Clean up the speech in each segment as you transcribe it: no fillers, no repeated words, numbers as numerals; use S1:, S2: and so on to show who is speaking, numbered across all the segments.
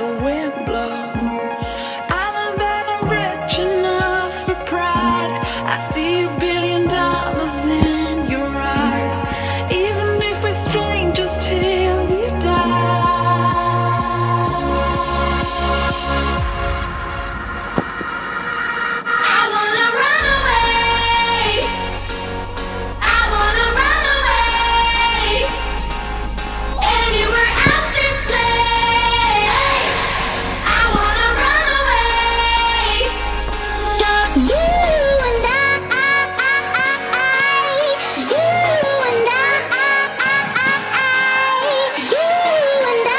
S1: the wind blows. I know that I'm rich enough for pride. I see $1 billion in your eyes, even if we're strangers till we die. I wanna run away. I wanna run away. Anywhere out this place. I wanna run away. Just you and I. You and I. You and I. You and I.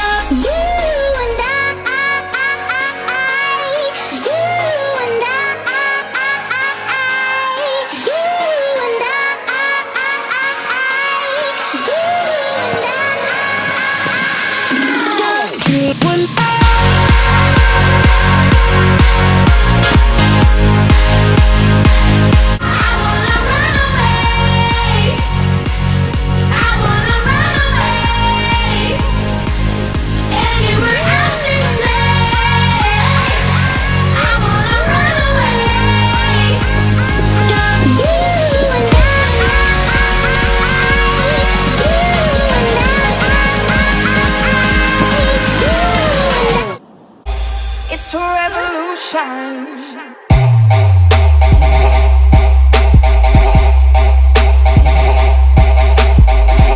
S1: Just you and I. It's a revolution.